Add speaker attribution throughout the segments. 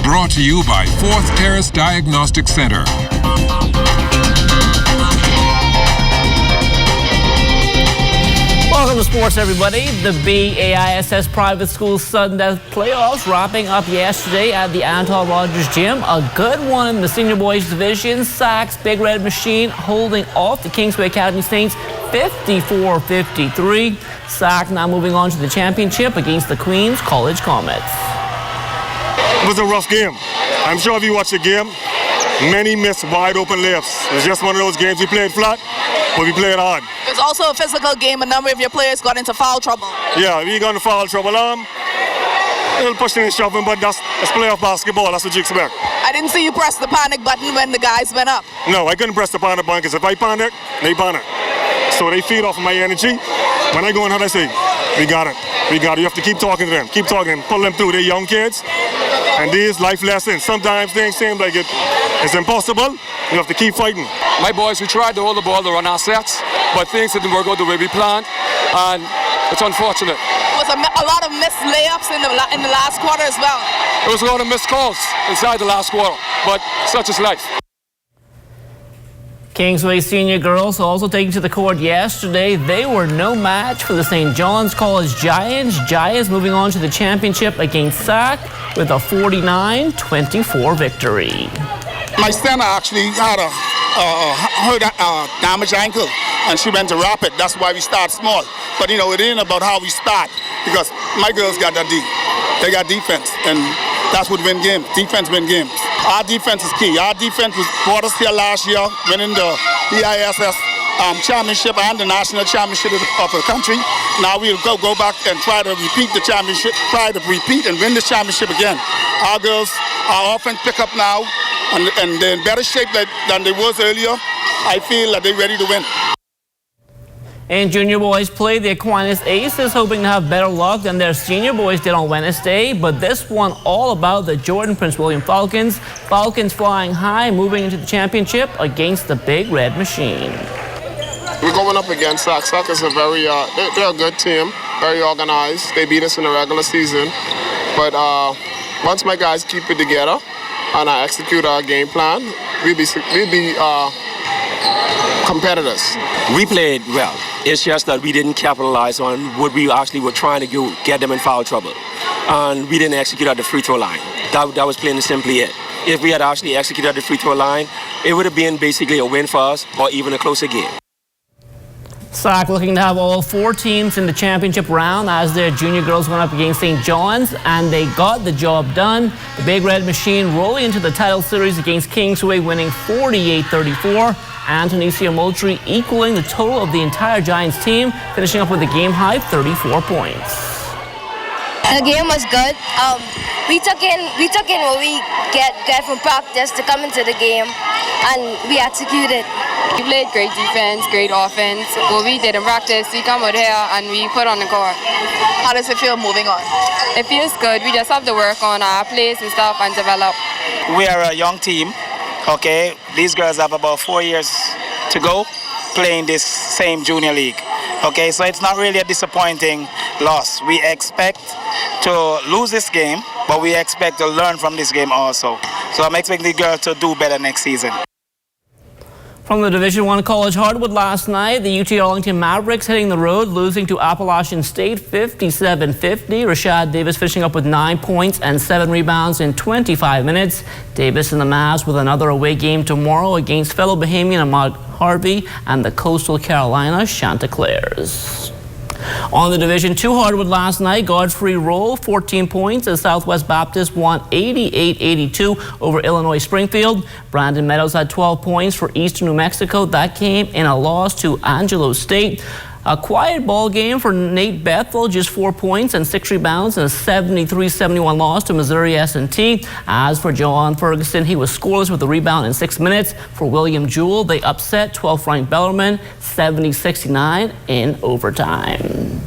Speaker 1: Brought to you by Fourth Terrace Diagnostic Center.
Speaker 2: Welcome to sports, everybody. The BAISS Private School Sudden Death Playoffs wrapping up yesterday at the Anton Rogers Gym. A good one in the senior boys division. Sacs Big Red Machine holding off the Kingsway Academy Saints 54-53. Sac now moving on to the championship against the Queens College Comets.
Speaker 3: It was a rough game. I'm sure if you watch the game, many missed wide open layups. It was just one of those games we played flat, but we played hard.
Speaker 4: It was also a physical game. A number of your players got into foul trouble.
Speaker 3: Yeah, we got into foul trouble. A little pushing and shoving, but that's playoff basketball. That's what you expect.
Speaker 4: I didn't see you press the panic button when the guys went up.
Speaker 3: No, I couldn't press the panic button because if I panic, they panic. So they feed off of my energy. When I go in, how do I say, we got it. We got it. You have to keep talking to them. Keep talking, pull them through. They're young kids. And these life lessons, sometimes things seem like it's impossible. You have to keep fighting.
Speaker 5: My boys, we tried to hold the ball to run our sets, but things didn't work out the way we planned, and it's unfortunate.
Speaker 4: It was a lot of missed layups in the last quarter as well.
Speaker 5: There was a lot of missed calls inside the last quarter, but such is life.
Speaker 2: Kingsway senior girls also taking to the court yesterday. They were no match for the St. John's College Giants. Giants moving on to the championship against Sac with a 49-24 victory.
Speaker 6: My center actually had a damaged ankle, and she went to rapid. That's why we start small. But it ain't about how we start, because my girls got that deep. They got defense, and that's what win games. Defense win games. Our defense is key. Our defense brought us here last year, winning the BISS championship and the national championship of the country. Now we'll go back and try to repeat the championship, and win the championship again. Our girls, our offense pick up now, and they're in better shape than they was earlier. I feel that they're ready to win.
Speaker 2: In junior boys play, the Aquinas Aces hoping to have better luck than their senior boys did on Wednesday, but this one all about the Jordan Prince William Falcons. Falcons flying high, moving into the championship against the Big Red Machine.
Speaker 7: We're going up against Sac. Sac is a very, they're a good team, very organized. They beat us in the regular season, but once my guys keep it together and I execute our game plan, we'll be competitors.
Speaker 8: We played well. It's just that we didn't capitalize on what we actually were trying to do, get them in foul trouble. And we didn't execute at the free throw line. That was plain and simply it. If we had actually executed at the free throw line, it would have been basically a win for us or even a closer game.
Speaker 2: Sac looking to have all four teams in the championship round as their junior girls went up against St. John's, and they got the job done. The Big Red Machine rolling into the title series against Kingsway, winning 48-34. Antonia Moultrie equaling the total of the entire Giants team, finishing up with a game-high 34 points.
Speaker 9: The game was good. We took in what we get from practice to come into the game, and we executed.
Speaker 10: We played great defense, great offense. What we did in practice, we come out here and we put on the court.
Speaker 4: How does it feel moving on?
Speaker 10: It feels good. We just have to work on our plays and stuff and develop.
Speaker 11: We are a young team. Okay, these girls have about 4 years to go playing this same junior league. Okay, so it's not really a disappointing loss. We expect to lose this game, but we expect to learn from this game also. So I'm expecting the girls to do better next season.
Speaker 2: From the Division I College Hardwood last night, the UT Arlington Mavericks hitting the road, losing to Appalachian State 57-50. Rashad Davis finishing up with 9 points and 7 rebounds in 25 minutes. Davis and the Mavs with another away game tomorrow against fellow Bahamian Ahmad Harvey and the Coastal Carolina Chanticleers. On the Division II hardwood last night, Godfrey rolled 14 points as Southwest Baptist won 88-82 over Illinois Springfield. Brandon Meadows had 12 points for Eastern New Mexico. That came in a loss to Angelo State. A quiet ball game for Nate Bethel, just 4 points and 6 rebounds in a 73-71 loss to Missouri S&T. As for John Ferguson, he was scoreless with a rebound in 6 minutes. For William Jewell, they upset 12th-ranked Bellarmine 70-69 in overtime.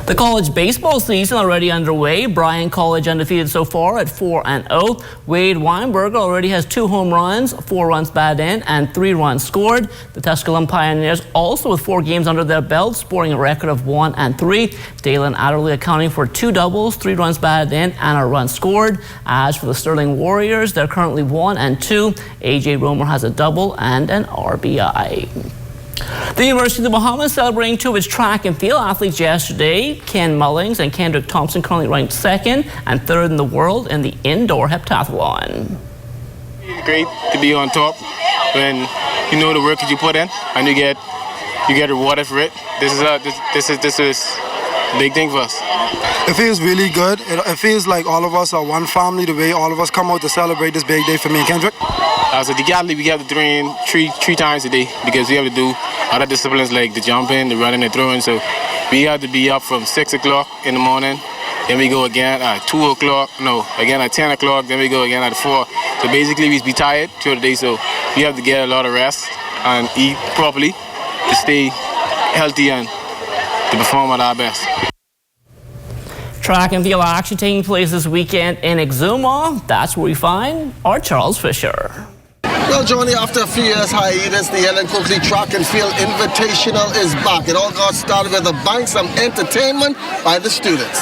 Speaker 2: The college baseball season already underway. Bryan College undefeated so far at 4-0. Wade Weinberger already has 2 home runs, 4 runs batted in, and 3 runs scored. The Tusculum Pioneers also with 4 games under their belt, sporting a record of 1-3. Dalen Adderley accounting for 2 doubles, 3 runs batted in, and a run scored. As for the Sterling Warriors, they're currently 1-2. AJ Romer has a double and an RBI. The University of the Bahamas celebrating 2 of its track and field athletes yesterday. Ken Mullings and Kendrick Thompson currently ranked 2nd and 3rd in the world in the indoor heptathlon.
Speaker 12: Great to be on top when you know the work that you put in and you get rewarded for it. This is a big thing for us.
Speaker 13: It feels really good. It feels like all of us are one family, the way all of us come out to celebrate this big day for me and Kendrick.
Speaker 12: So we have to train three times a day because we have to do other disciplines like the jumping, the running, the throwing. So we have to be up from 6 o'clock in the morning. Then we go again at 2 o'clock. No, again at 10 o'clock. Then we go again at 4. So basically we be tired through the day. So we have to get a lot of rest and eat properly to stay healthy and to perform at our best.
Speaker 2: Track and field action taking place this weekend in Exuma. That's where we find our Charles Fisher.
Speaker 14: Well, Johnny, after a few years hiatus, the Ellen Coakley Track and Field Invitational is back. It all got started with a bang, some entertainment by the students.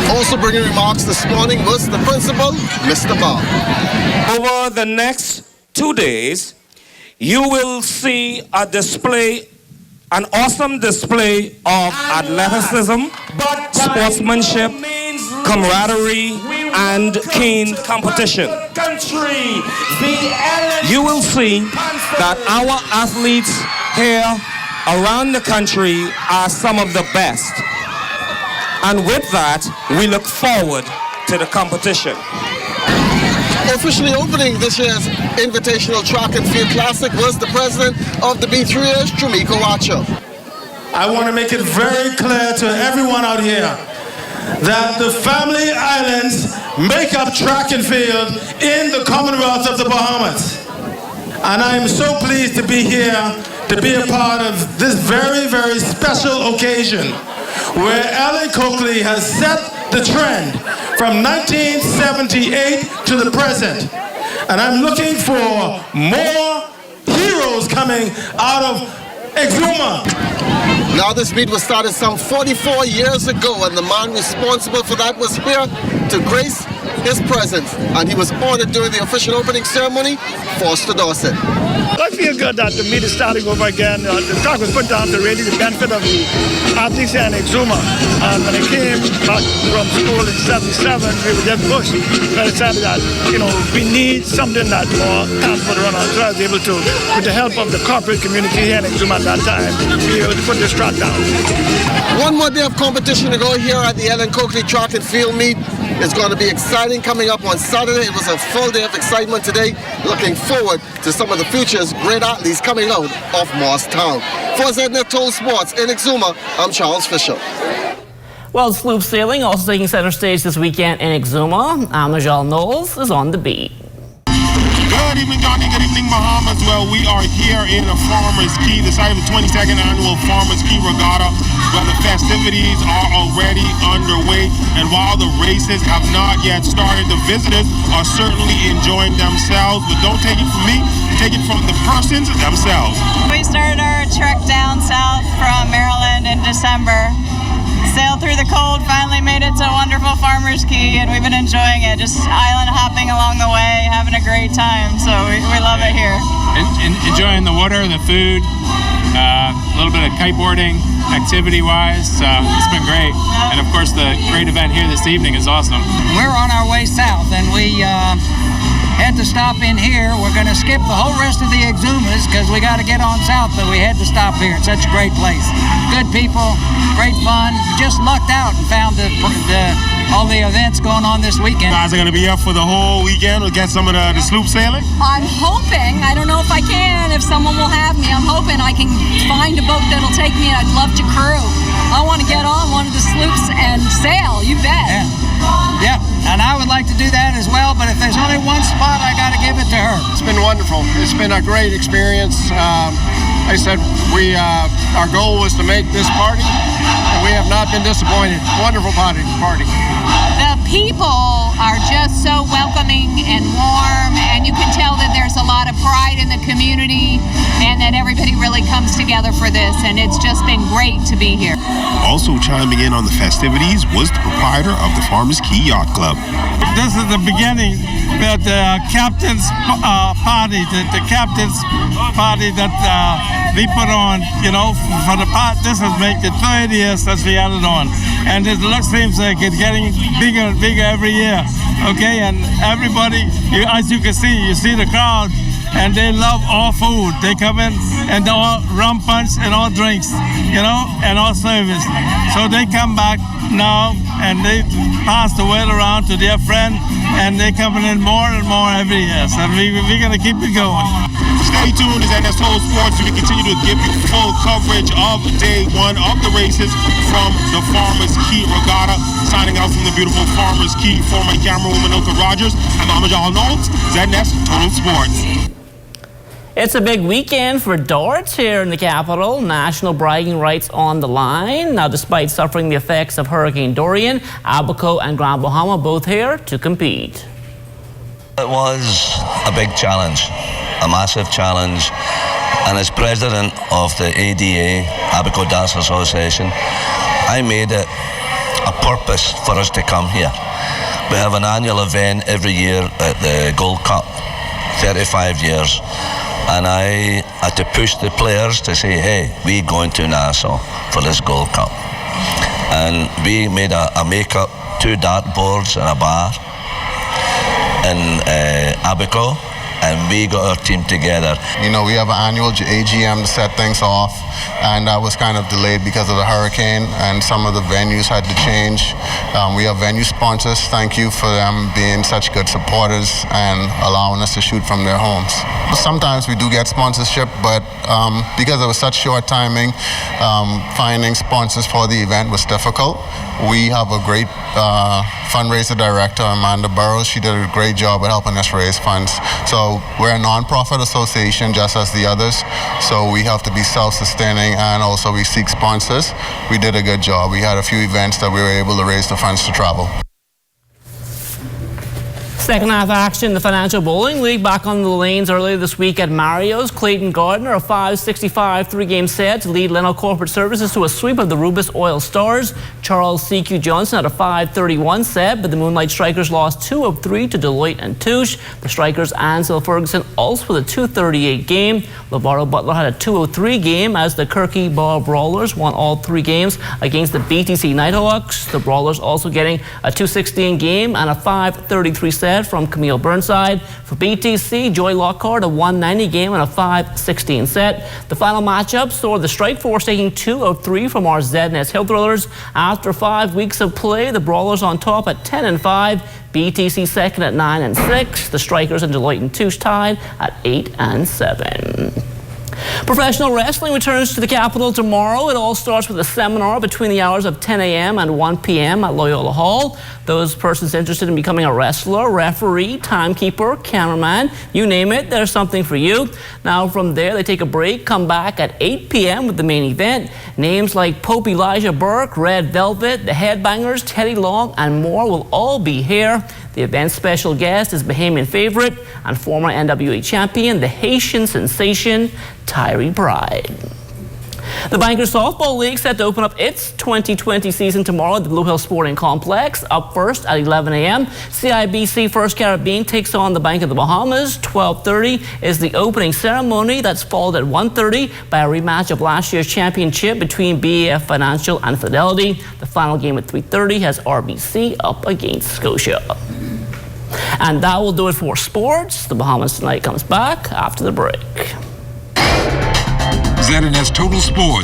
Speaker 14: Also bringing remarks this morning was the principal, Mr. Bob.
Speaker 15: Over the next 2 days, you will see a display, an awesome display of athleticism, sportsmanship, camaraderie, and keen competition. You will see that our athletes here around the country are some of the best. And with that, we look forward to the competition.
Speaker 14: Officially opening this year's Invitational Track and Field Classic was the president of the B3As, Trumiko Wacho.
Speaker 16: I want to make it very clear to everyone out here that the Family Islands make up track and field in the Commonwealth of the Bahamas. And I am so pleased to be here to be a part of this very, very special occasion where Ellen Coakley has set the trend from 1978 to the present. And I'm looking for more heroes coming out of Exuma.
Speaker 14: Now this meet was started some 44 years ago, and the man responsible for that was here to grace his presence, and he was honored during the official opening ceremony, Foster Dorset.
Speaker 17: I feel good that the meet is starting over again. The track was put down to really the benefit of the athletes here in Exuma. And when I came back from school in '77, we were just pushed. I decided that, we need something that more help for the runners. So I was able to, with the help of the corporate community here in Exuma at that time, be able to put this track down.
Speaker 14: One more day of competition to go here at the Ellen Coakley Track and Field meet. It's going to be exciting coming up on Saturday. It was a full day of excitement today. Looking forward to some of the future's great athletes coming out of Morristown. For ZNS Total Sports in Exuma, I'm Charles Fisher.
Speaker 2: Well, sloop sailing also taking center stage this weekend in Exuma. Amajal Knowles is on the beat.
Speaker 18: Good evening, Johnny. Good evening, Bahamas. Well, we are here in the Farmers Key, the site of the 22nd Annual Farmers Key Regatta, where the festivities are already underway. And while the races have not yet started, the visitors are certainly enjoying themselves. But don't take it from me, take it from the persons themselves.
Speaker 19: We started our trek down south from Maryland in December. Sailed through the cold, finally made it to wonderful Farmers Key, and we've been enjoying it. Just island hopping along the way, having a great time. So we love it here.
Speaker 20: Enjoying the water, the food, a little bit of kiteboarding, activity-wise. It's been great. And of course, the great event here this evening is awesome.
Speaker 21: We're on our way south, and we had to stop in here. We're going to skip the whole rest of the Exumas because we got to get on south, but we had to stop here. It's such a great place. Good people, great fun. Just lucked out and found the all the events going on this weekend.
Speaker 18: Guys are going to be up for the whole weekend against some of the sloop sailing?
Speaker 1: I'm hoping, I don't know if I can, if someone will have me, I'm hoping I can find a boat that'll take me, and I'd love to crew. I want to get on one of the sloops and sail, you bet.
Speaker 21: Yeah, and I would like to do that as well, but if there's only one spot, I got to give it to her.
Speaker 22: It's been wonderful. It's been a great experience. I said our goal was to make this party, and we have not been disappointed. Wonderful party.
Speaker 23: The people are just so welcoming and warm, and you can tell that there's a lot of pride in the community and that everybody really comes together for this, and it's just been great to be here.
Speaker 18: Also chiming in on the festivities was the proprietor of the Farmers Key Yacht Club.
Speaker 24: This is the beginning, but the captain's party, the captain's party that we put on, for the part, this has made it 30 years since we had it on. And it seems like it's getting bigger and bigger every year, okay? And everybody, as you can see, you see the crowd, and they love all food. They come in and all rum punch and all drinks, and all service. So they come back now and they pass the word around to their friend, and they're coming in more and more every year. So we're going to keep it going.
Speaker 18: Stay tuned to ZNS Total Sports. We continue to give you full coverage of day one of the races from the Farmers Key Regatta. Signing out from the beautiful Farmers Key for my camerawoman, Ilka Rogers. I'm Amajal Knowles, ZNS Total Sports.
Speaker 2: It's a big weekend for darts here in the capital. National bragging rights on the line. Now, despite suffering the effects of Hurricane Dorian, Abaco and Grand Bahama both here to compete.
Speaker 25: It was a big challenge, a massive challenge. And as president of the ADA, Abaco Dance Association, I made it a purpose for us to come here. We have an annual event every year at the Gold Cup, 35 years. And I had to push the players to say, hey, we're going to Nassau for this Gold Cup. And we made a make-up, 2 dartboards and a bar in Abaco, and we got our team together.
Speaker 26: We have an annual AGM to set things off, and that was kind of delayed because of the hurricane, and some of the venues had to change. We have venue sponsors. Thank you for them being such good supporters and allowing us to shoot from their homes. Sometimes we do get sponsorship, but because it was such short timing, finding sponsors for the event was difficult. We have a great fundraiser director, Amanda Burrows. She did a great job at helping us raise funds. So we're a non-profit association just as the others. So we have to be self-sustaining, and also we seek sponsors. We did a good job. We had a few events that we were able to raise the funds to travel.
Speaker 2: Second half action, the Financial Bowling League back on the lanes earlier this week at Mario's. Clayton Gardner, a 5-65 three-game set to lead Leno Corporate Services to a sweep of the Rubis Oil Stars. Charles C.Q. Johnson had a 5-31 set, but the Moonlight Strikers lost 2 of 3 to Deloitte and Touche. The Strikers' Ansel Ferguson also with a 2-38 game. Lovato Butler had a 2-03 game as the Kirky Bar Brawlers won all 3 games against the BTC Nighthawks. The Brawlers also getting a 2-16 game and a 5-33 set from Camille Burnside. For BTC, Joy Lockhart, a 190 game and a 5-16 set. The final matchup saw the Strike Force taking 2 of 3 from our ZNS Hill Thrillers. After 5 weeks of play, the Brawlers on top at 10-5. BTC second at 9-6. The Strikers and Deloitte and Touche tied at 8-7. Professional wrestling returns to the capital tomorrow. It all starts with a seminar between the hours of 10 a.m. and 1 p.m. at Loyola Hall. Those persons interested in becoming a wrestler, referee, timekeeper, cameraman, you name it, there's something for you. Now from there, they take a break, come back at 8 p.m. with the main event. Names like Pope Elijah Burke, Red Velvet, the Headbangers, Teddy Long, and more will all be here. The event's special guest is Bahamian favorite and former NWA champion, the Haitian sensation, Tyree Pride. The Bankers Softball League set to open up its 2020 season tomorrow at the Blue Hill Sporting Complex. Up first at 11 a.m., CIBC First Caribbean takes on the Bank of the Bahamas. 12:30 is the opening ceremony. That's followed at 1:30 by a rematch of last year's championship between BAF Financial and Fidelity. The final game at 3:30 has RBC up against Scotia. And that will do it for sports. The Bahamas Tonight comes back after the break.
Speaker 27: ZNS Total Sports.